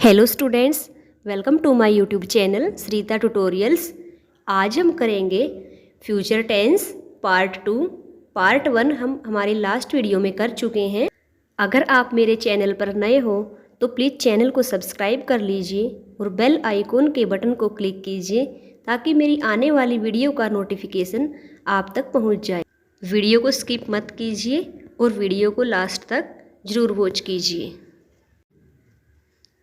Hello students, welcome to my YouTube channel Shrita tutorials. आज हम करेंगे फ्यूचर टेंस पार्ट 2। पार्ट 1 हम हमारी लास्ट वीडियो में कर चुके हैं। अगर आप मेरे चैनल पर नए हो तो प्लीज़ चैनल को सब्सक्राइब कर लीजिए और बेल आइकॉन के बटन को क्लिक कीजिए ताकि मेरी आने वाली वीडियो का नोटिफिकेशन आप तक पहुंच जाए। वीडियो को स्किप मत कीजिए और वीडियो को लास्ट तक ज़रूर वॉच कीजिए।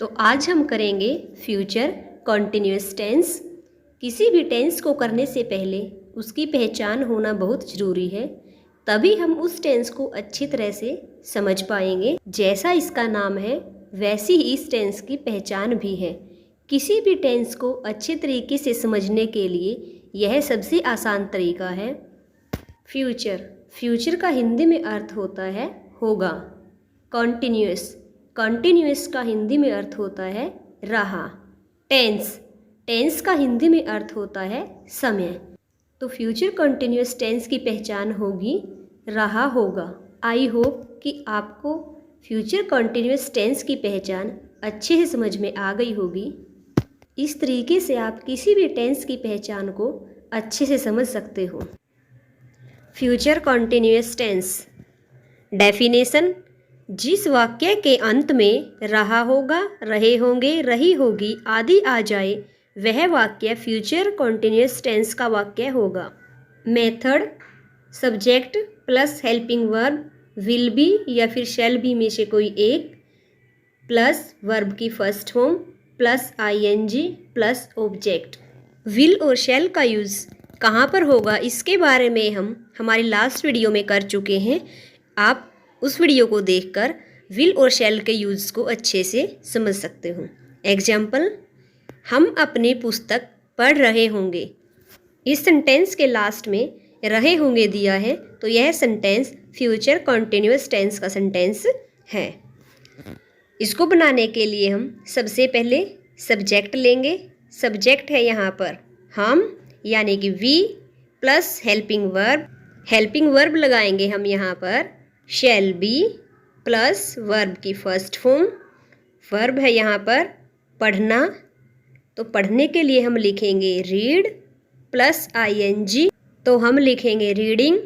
तो आज हम करेंगे फ्यूचर कॉन्टिन्यूअस टेंस। किसी भी टेंस को करने से पहले उसकी पहचान होना बहुत ज़रूरी है, तभी हम उस टेंस को अच्छी तरह से समझ पाएंगे। जैसा इसका नाम है वैसी ही इस टेंस की पहचान भी है। किसी भी टेंस को अच्छे तरीके से समझने के लिए यह सबसे आसान तरीका है। फ्यूचर का हिंदी में अर्थ होता है होगा। कॉन्टिन्यूअस का हिंदी में अर्थ होता है रहा। टेंस का हिंदी में अर्थ होता है समय। तो फ्यूचर कॉन्टिन्यूअस टेंस की पहचान होगी रहा होगा। आई होप कि आपको फ्यूचर कॉन्टिन्यूअस टेंस की पहचान अच्छे से समझ में आ गई होगी। इस तरीके से आप किसी भी टेंस की पहचान को अच्छे से समझ सकते हो। फ्यूचर कॉन्टिन्यूअस टेंस डेफिनेशन: जिस वाक्य के अंत में रहा होगा, रहे होंगे, रही होगी आदि आ जाए वह वाक्य फ्यूचर कॉन्टिन्यूअस टेंस का वाक्य होगा। Method: subject plus helping verb, will be या फिर शैल बी में से कोई एक, प्लस वर्ब की first form plus ING plus object. Will और शैल का यूज़ कहाँ पर होगा इसके बारे में हम हमारी लास्ट वीडियो में कर चुके हैं। आप उस वीडियो को देखकर विल और शैल के यूज़ को अच्छे से समझ सकते हो। एग्जाम्पल: हम अपनी पुस्तक पढ़ रहे होंगे। इस सेंटेंस के लास्ट में रहे होंगे दिया है, तो यह सेंटेंस फ्यूचर कॉन्टिन्यूअस टेंस का सेंटेंस है। इसको बनाने के लिए हम सबसे पहले सब्जेक्ट लेंगे। सब्जेक्ट है यहाँ पर हम, यानी कि वी प्लस हेल्पिंग वर्ब लगाएंगे हम यहाँ पर शैल बी प्लस वर्ब की फर्स्ट फॉर्म। वर्ब है यहाँ पर पढ़ना, तो पढ़ने के लिए हम लिखेंगे रीड प्लस आईएनजी, तो हम लिखेंगे रीडिंग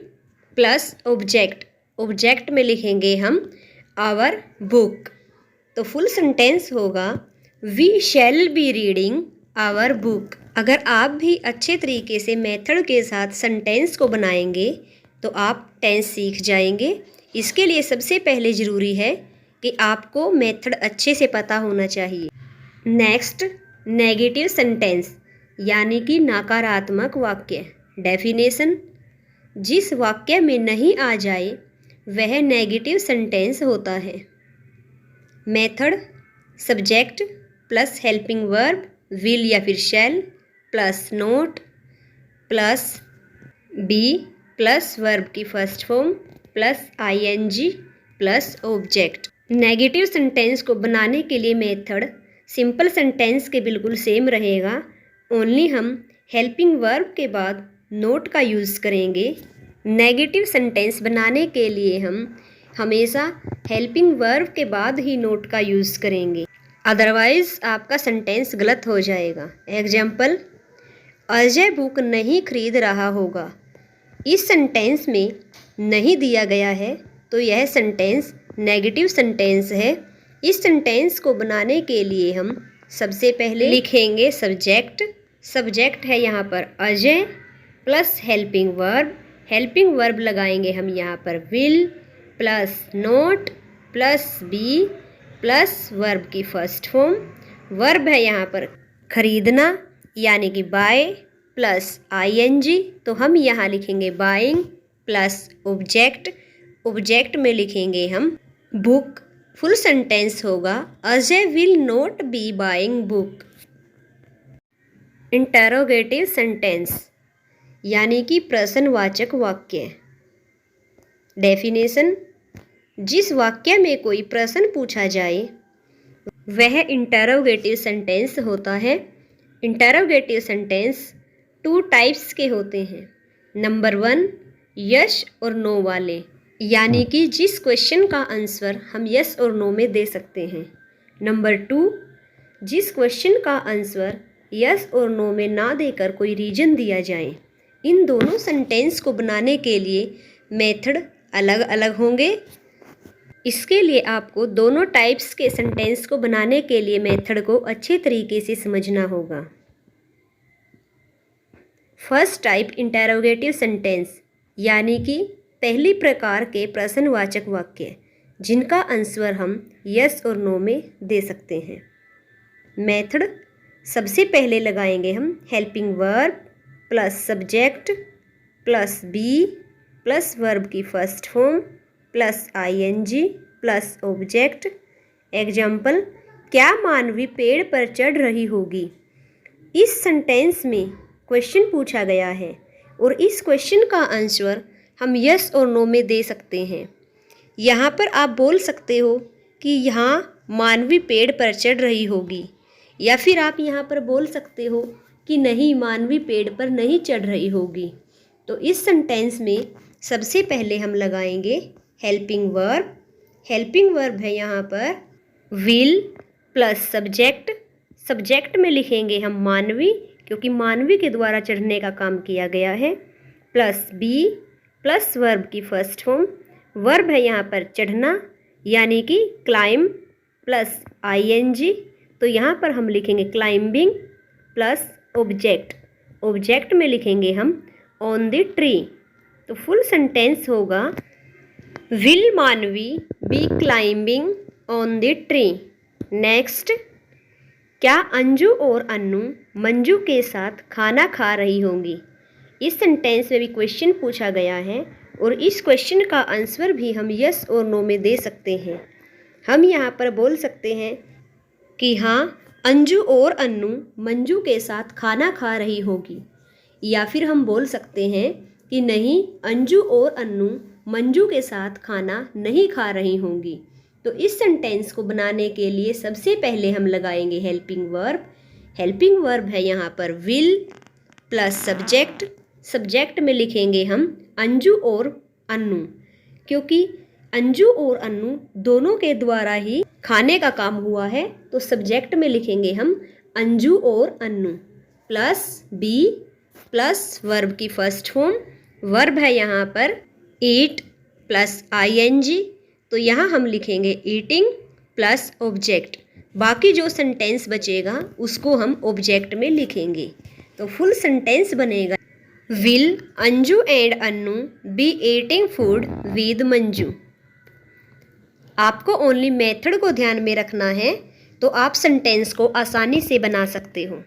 प्लस ऑब्जेक्ट में लिखेंगे हम आवर बुक। तो फुल सेंटेंस होगा we shall be reading our book. अगर आप भी अच्छे तरीके से मेथड के साथ सेंटेंस को बनाएंगे तो आप टेंस सीख जाएंगे। इसके लिए सबसे पहले ज़रूरी है कि आपको मेथड अच्छे से पता होना चाहिए। नेक्स्ट, नेगेटिव सेंटेंस यानी कि नकारात्मक वाक्य। डेफिनेशन: जिस वाक्य में नहीं आ जाए वह नेगेटिव सेंटेंस होता है। Method: subject plus helping verb, will या फिर shall plus not plus be plus verb की first form plus ING plus object. Negative sentence को बनाने के लिए मेथड सिंपल सेंटेंस के बिल्कुल सेम रहेगा, ओनली हम हेल्पिंग वर्ब के बाद नोट का यूज़ करेंगे। नेगेटिव सेंटेंस बनाने के लिए हम हमेशा हेल्पिंग वर्ब के बाद ही नोट का यूज़ करेंगे, अदरवाइज़ आपका सेंटेंस गलत हो जाएगा। एग्जाम्पल: अजय बुक नहीं खरीद रहा होगा। इस सेंटेंस में नहीं दिया गया है, तो यह सेंटेंस नेगेटिव सेंटेंस है। इस सेंटेंस को बनाने के लिए हम सबसे पहले लिखेंगे सब्जेक्ट है यहाँ पर अजय प्लस हेल्पिंग वर्ब लगाएंगे हम यहाँ पर will plus not plus be plus verb की फर्स्ट फॉर्म। वर्ब है यहाँ पर खरीदना यानी कि बाय प्लस आईएनजी, तो हम यहाँ लिखेंगे बाइंग प्लस ऑब्जेक्ट में लिखेंगे हम बुक। फुल सेंटेंस होगा Ajay will not be buying book. Interrogative sentence यानी कि प्रश्नवाचक वाक्य। डेफिनेशन: जिस वाक्य में कोई प्रश्न पूछा जाए वह इंटरोगेटिव सेंटेंस होता है। इंटरोगेटिव सेंटेंस 2 टाइप्स के होते हैं। नंबर 1, यस और नो वाले, यानी कि जिस क्वेश्चन का आंसर हम यस और नो में दे सकते हैं। नंबर 2, जिस क्वेश्चन का आंसर यस और नो में ना देकर कोई रीजन दिया जाए। इन दोनों सेंटेंस को बनाने के लिए मेथड अलग अलग होंगे। इसके लिए आपको दोनों टाइप्स के सेंटेंस को बनाने के लिए मेथड को अच्छे तरीके से समझना होगा। फर्स्ट टाइप इंटेरोगेटिव सेंटेंस, यानी कि पहली प्रकार के प्रश्नवाचक वाक्य जिनका आंसर हम यस और नो में दे सकते हैं। मेथड सबसे पहले लगाएंगे हम helping verb plus subject plus be plus verb की first form plus ING plus object. Example, क्या मानवी पेड़ पर चढ़ रही होगी। इस सेंटेंस में क्वेश्चन पूछा गया है और इस क्वेश्चन का आंसर हम यस और नो में दे सकते हैं। यहाँ पर आप बोल सकते हो कि यहाँ मानवी पेड़ पर चढ़ रही होगी, या फिर आप यहाँ पर बोल सकते हो कि नहीं, मानवी पेड़ पर नहीं चढ़ रही होगी। तो इस सेंटेंस में सबसे पहले हम लगाएंगे हेल्पिंग वर्ब। हेल्पिंग वर्ब है यहाँ पर विल प्लस सब्जेक्ट। सब्जेक्ट में लिखेंगे हम मानवी, क्योंकि मानवी के द्वारा चढ़ने का काम किया गया है, प्लस बी प्लस वर्ब की फर्स्ट फॉर्म। वर्ब है यहाँ पर चढ़ना, यानी कि क्लाइम प्लस आईएनजी। तो यहाँ पर हम लिखेंगे क्लाइंबिंग प्लस ऑब्जेक्ट। ऑब्जेक्ट में लिखेंगे हम ऑन द ट्री। तो फुल सेंटेंस होगा will Manvi be climbing on the tree. Next, क्या अंजू और अन्नू मंजू के साथ खाना खा रही होंगी। इस सेंटेंस में भी क्वेश्चन पूछा गया है और इस क्वेश्चन का आंसर भी हम यस और नो में दे सकते हैं। हम यहाँ पर बोल सकते हैं कि हाँ, अंजू और अन्नू मंजू के साथ खाना खा रही होगी, या फिर हम बोल सकते हैं कि नहीं, अंजू और अन्नू मंजू के साथ खाना नहीं खा रही होंगी। तो इस सेंटेंस को बनाने के लिए सबसे पहले हम लगाएंगे हेल्पिंग वर्ब। हेल्पिंग वर्ब है यहाँ पर विल प्लस सब्जेक्ट। सब्जेक्ट में लिखेंगे हम अंजू और अन्नू, क्योंकि अंजू और अन्नू दोनों के द्वारा ही खाने का काम हुआ है। तो सब्जेक्ट में लिखेंगे हम अंजू और Annu plus be plus verb की फर्स्ट फॉर्म। वर्ब है यहाँ पर ईट प्लस आईएनजी। तो यहाँ हम लिखेंगे ईटिंग प्लस ऑब्जेक्ट। बाकी जो सेंटेंस बचेगा उसको हम ऑब्जेक्ट में लिखेंगे। तो फुल सेंटेंस बनेगा will Anju and Annu be eating food with Manju. आपको ओनली मेथड को ध्यान में रखना है, तो आप सेंटेंस को आसानी से बना सकते हो।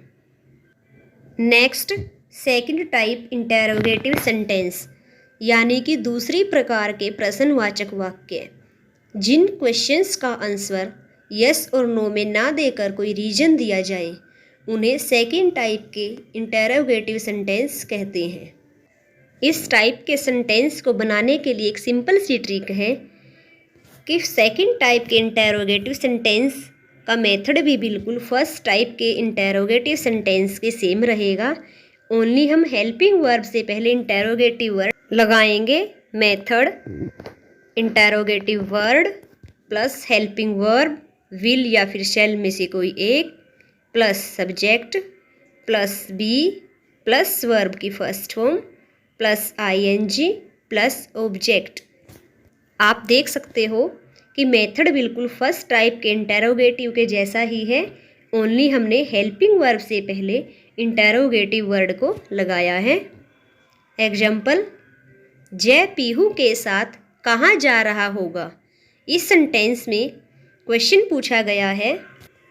Next, second type interrogative sentence, यानी कि दूसरी प्रकार के प्रश्नवाचक वाक्य जिन क्वेश्चंस का आंसर यस और नो में ना देकर कोई रीजन दिया जाए, उन्हें सेकंड टाइप के इंटेरोगेटिव सेंटेंस कहते हैं। इस टाइप के सेंटेंस को बनाने के लिए एक सिंपल सी ट्रिक है कि सेकंड टाइप के इंटेरोगेटिव सेंटेंस का मेथड भी बिल्कुल फर्स्ट टाइप के इंटेरोगेटिव सेंटेंस के सेम रहेगा। ओनली हम हेल्पिंग वर्ब से पहले इंटेरोगेटिव वर्ड लगाएंगे। Method interrogative word plus helping verb will या फिर शैल में से कोई एक plus subject plus be plus verb की first form plus ING plus object. आप देख सकते हो कि मेथड बिल्कुल फर्स्ट टाइप के इंटेरोगेटिव के जैसा ही है, ओनली हमने हेल्पिंग वर्ब से पहले इंटेरोगेटिव वर्ड को लगाया है। एग्जाम्पल, जय पीहू के साथ कहाँ जा रहा होगा। इस सेंटेंस में क्वेश्चन पूछा गया है,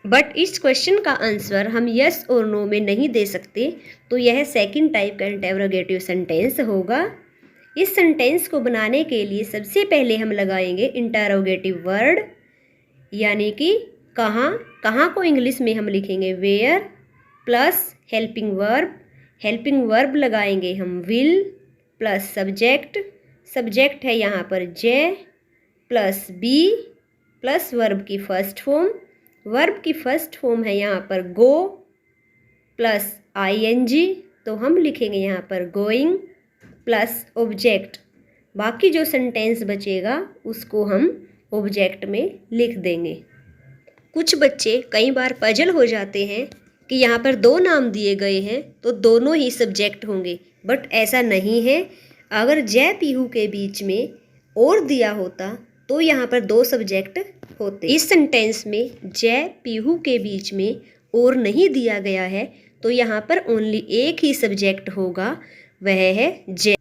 बट इस क्वेश्चन का आंसर हम यस और नो में नहीं दे सकते, तो यह सेकंड टाइप का इंटेरोगेटिव सेंटेंस होगा। इस सेंटेंस को बनाने के लिए सबसे पहले हम लगाएंगे इंटेरोगेटिव वर्ड, यानी कि कहाँ। कहाँ को इंग्लिश में हम लिखेंगे where plus helping verb. Helping verb लगाएंगे हम विल प्लस सब्जेक्ट। सब्जेक्ट है यहाँ पर जय प्लस बी प्लस वर्ब की फर्स्ट फॉर्म। वर्ब की फर्स्ट फॉर्म है यहाँ पर गो प्लस आईएनजी, तो हम लिखेंगे यहाँ पर गोइंग प्लस ऑब्जेक्ट। बाकी जो सेंटेंस बचेगा उसको हम ऑब्जेक्ट में लिख देंगे। कुछ बच्चे कई बार पजल हो जाते हैं कि यहाँ पर दो नाम दिए गए हैं तो दोनों ही सब्जेक्ट होंगे, बट ऐसा नहीं है। अगर जय पीहू के बीच में और दिया होता तो यहाँ पर दो सब्जेक्ट होते। इस सेंटेंस में जय पीहू के बीच में और नहीं दिया गया है तो यहाँ पर ओनली एक ही सब्जेक्ट होगा, वह है जय।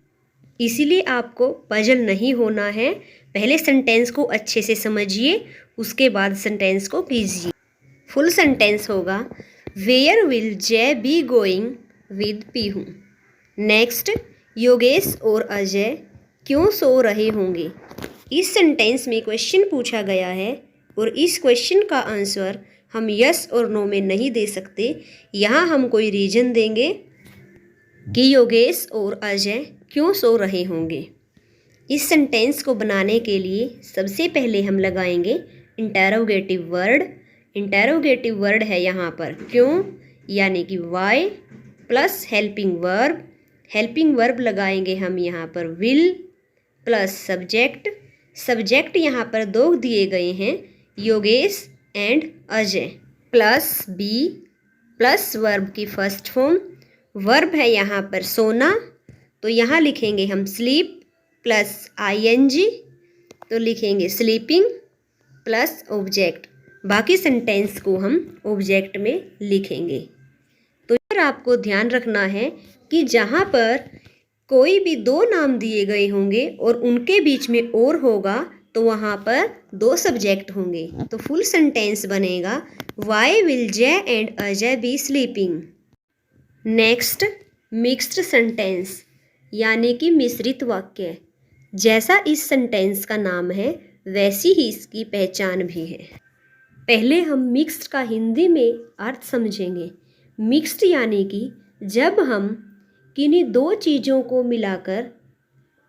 इसीलिए आपको पजल नहीं होना है। पहले सेंटेंस को अच्छे से समझिए, उसके बाद सेंटेंस को कीजिए। फुल सेंटेंस होगा वेयर विल जय B going with Pihu. Next, Yogesh और अजय क्यों सो रहे होंगे। इस सेंटेंस में क्वेश्चन पूछा गया है और इस क्वेश्चन का आंसर हम यस और नो में नहीं दे सकते। यहाँ हम कोई रीजन देंगे कि योगेश और अजय क्यों सो रहे होंगे। इस सेंटेंस को बनाने के लिए सबसे पहले हम लगाएंगे इंटेरोगेटिव वर्ड। इंटेरोगेटिव वर्ड है यहाँ पर क्यों, यानी कि why plus helping verb. Helping verb लगाएंगे हम यहाँ पर विल प्लस सब्जेक्ट। सब्जेक्ट यहाँ पर दो दिए गए हैं, Yogesh and Ajay, plus be plus verb की फर्स्ट फॉर्म। वर्ब है यहाँ पर सोना, तो यहाँ लिखेंगे हम स्लीप प्लस आईएनजी, तो लिखेंगे स्लीपिंग प्लस ऑब्जेक्ट। बाकी सेंटेंस को हम ऑब्जेक्ट में लिखेंगे। तो यार आपको ध्यान रखना है कि जहाँ पर कोई भी दो नाम दिए गए होंगे और उनके बीच में और होगा तो वहाँ पर दो सब्जेक्ट होंगे। तो फुल सेंटेंस बनेगा वाई विल जय and Ajay B sleeping. Next, mixed sentence यानी कि मिश्रित वाक्य। जैसा इस सेंटेंस का नाम है वैसी ही इसकी पहचान भी है। पहले हम मिक्स्ड का हिंदी में अर्थ समझेंगे। मिक्स्ड यानी कि जब हम किन्हीं दो चीज़ों को मिलाकर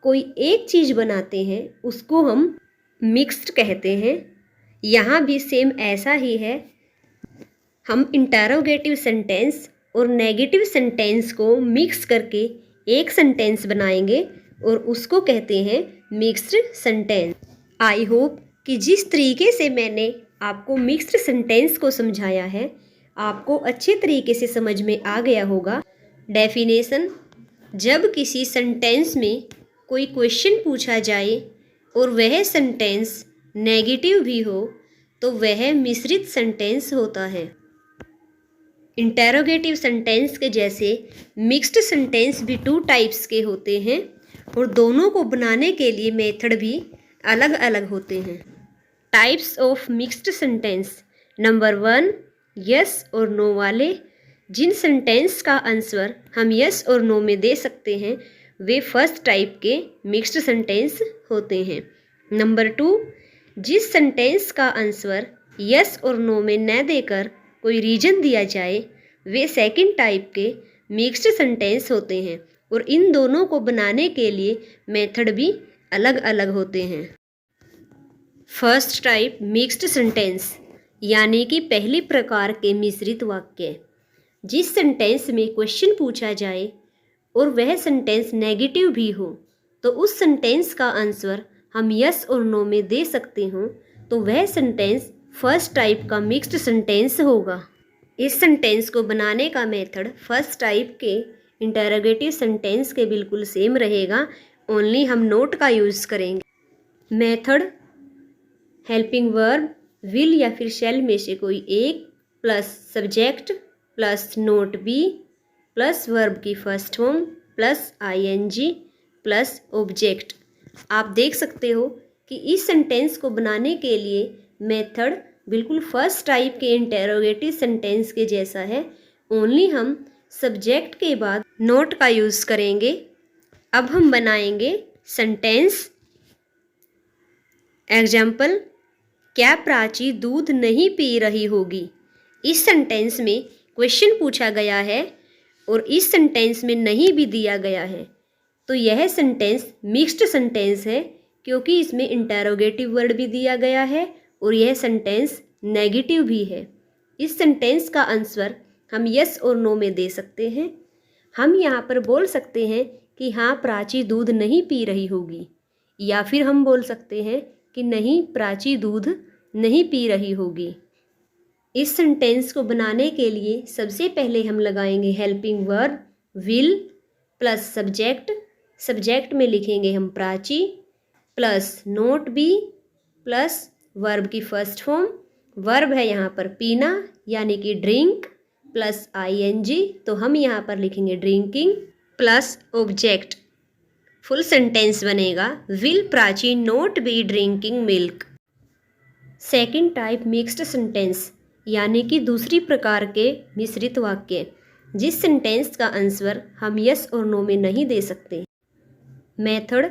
कोई एक चीज़ बनाते हैं उसको हम मिक्स्ड कहते हैं। यहाँ भी सेम ऐसा ही है। हम इंटेरोगेटिव सेंटेंस और नेगेटिव सेंटेंस को मिक्स करके एक सेंटेंस बनाएंगे और उसको कहते हैं मिक्स्ड सेंटेंस। आई होप कि जिस तरीके से मैंने आपको मिक्स्ड सेंटेंस को समझाया है आपको अच्छे तरीके से समझ में आ गया होगा। डेफिनेशन, जब किसी सेंटेंस में कोई क्वेश्चन पूछा जाए और वह सेंटेंस नेगेटिव भी हो तो वह मिश्रित सेंटेंस होता है। इंटेरोगेटिव सेंटेंस के जैसे मिक्स्ड सेंटेंस भी टू टाइप्स के होते हैं और दोनों को बनाने के लिए मेथड भी अलग अलग होते हैं। Types of mixed sentence. Number 1, yes और नो वाले। जिन सेंटेंस का आंसर हम यस और नो में दे सकते हैं वे फर्स्ट टाइप के मिक्स्ड सेंटेंस होते हैं। नंबर 2, जिस सेंटेंस का आंसर यस और नो में न देकर कोई रीजन दिया जाए वे सेकंड टाइप के मिक्स्ड सेंटेंस होते हैं और इन दोनों को बनाने के लिए मेथड भी अलग अलग होते हैं। फर्स्ट टाइप मिक्स्ड सेंटेंस यानी कि पहली प्रकार के मिश्रित वाक्य। जिस सेंटेंस में क्वेश्चन पूछा जाए और वह सेंटेंस नेगेटिव भी हो तो उस सेंटेंस का आंसर हम यस और नो में दे सकते हों तो वह सेंटेंस फर्स्ट टाइप का मिक्स्ड सेंटेंस होगा। इस सेंटेंस को बनाने का मेथड फर्स्ट टाइप के इंटेरोगेटिव सेंटेंस के बिल्कुल सेम रहेगा, ओनली हम नोट का यूज़ करेंगे। मेथड, हेल्पिंग वर्ब विल या फिर शैल में से कोई एक plus subject plus not be plus verb की first form plus ING plus object. आप देख सकते हो कि इस सेंटेंस को बनाने के लिए मेथड बिल्कुल फर्स्ट टाइप के इंटेरोगेटिव सेंटेंस के जैसा है, ओनली हम सब्जेक्ट के बाद नोट का यूज़ करेंगे। अब हम बनाएंगे सेंटेंस। एग्जाम्पल, क्या प्राची दूध नहीं पी रही होगी। इस सेंटेंस में क्वेश्चन पूछा गया है और इस सेंटेंस में नहीं भी दिया गया है तो यह सेंटेंस मिक्स्ड सेंटेंस है क्योंकि इसमें इंटेरोगेटिव वर्ड भी दिया गया है और यह सेंटेंस नेगेटिव भी है। इस सेंटेंस का आंसर हम यस और नो में दे सकते हैं। हम यहाँ पर बोल सकते हैं कि हाँ प्राची दूध नहीं पी रही होगी, या फिर हम बोल सकते हैं कि नहीं प्राची दूध नहीं पी रही होगी। इस सेंटेंस को बनाने के लिए सबसे पहले हम लगाएंगे helping verb will plus subject, subject में लिखेंगे हम Prachi plus not be plus verb की फर्स्ट फॉर्म, वर्ब है यहाँ पर पीना यानी कि ड्रिंक प्लस आईएनजी, तो हम यहाँ पर लिखेंगे drinking plus object. Full sentence बनेगा will Prachi not be drinking milk. Second type mixed sentence यानी कि दूसरी प्रकार के मिश्रित वाक्य, जिस सेंटेंस का आंसर हम यस और नो में नहीं दे सकते। मेथड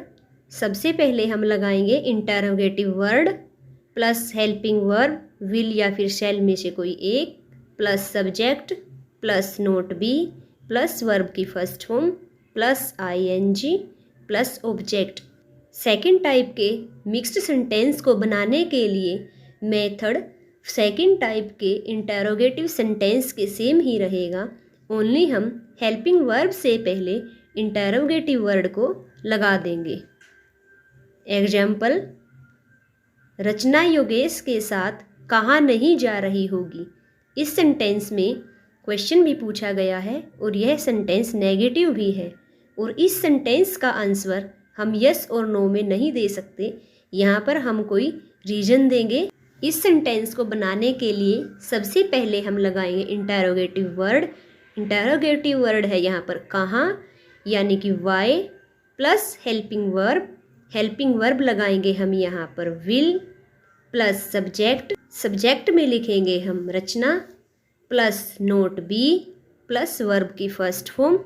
सबसे पहले हम लगाएंगे interrogative word plus helping verb will या फिर शैल में से कोई एक plus subject plus not be plus verb की first form plus ING plus object. Second type के मिक्स्ड सेंटेंस को बनाने के लिए मेथड सेकंड टाइप के इंटरोगेटिव सेंटेंस के सेम ही रहेगा, ओनली हम हेल्पिंग वर्ब से पहले इंटरोगेटिव वर्ड को लगा देंगे। एग्जाम्पल, रचना योगेश के साथ कहाँ नहीं जा रही होगी। इस सेंटेंस में क्वेश्चन भी पूछा गया है और यह सेंटेंस नेगेटिव भी है और इस सेंटेंस का आंसर हम यस और नो में नहीं दे सकते। यहाँ पर हम कोई रीजन देंगे। इस सेंटेंस को बनाने के लिए सबसे पहले हम लगाएंगे इंटरोगेटिव वर्ड। इंटरोगेटिव वर्ड है यहाँ पर कहाँ यानी कि वाई प्लस हेल्पिंग वर्ब लगाएंगे हम यहाँ पर विल प्लस सब्जेक्ट, सब्जेक्ट में लिखेंगे हम Rachna plus not be plus verb की फर्स्ट फॉर्म,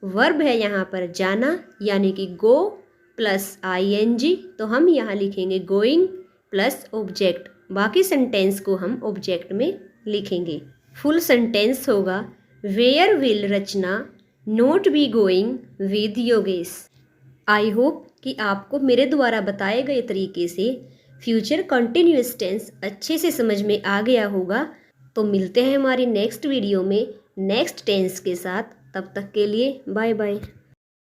वर्ब है यहाँ पर जाना यानी कि गो प्लस आईएनजी, तो हम यहाँ लिखेंगे गोइंग प्लस ऑब्जेक्ट। बाकी सेंटेंस को हम ऑब्जेक्ट में लिखेंगे। फुल सेंटेंस होगा where will Rachna not be going with Yogesh. I hope कि आपको मेरे द्वारा बताए गए तरीके से फ्यूचर कंटिन्यूअस टेंस अच्छे से समझ में आ गया होगा। तो मिलते हैं हमारी नेक्स्ट वीडियो में नेक्स्ट टेंस के साथ। तब तक के लिए बाय बाय।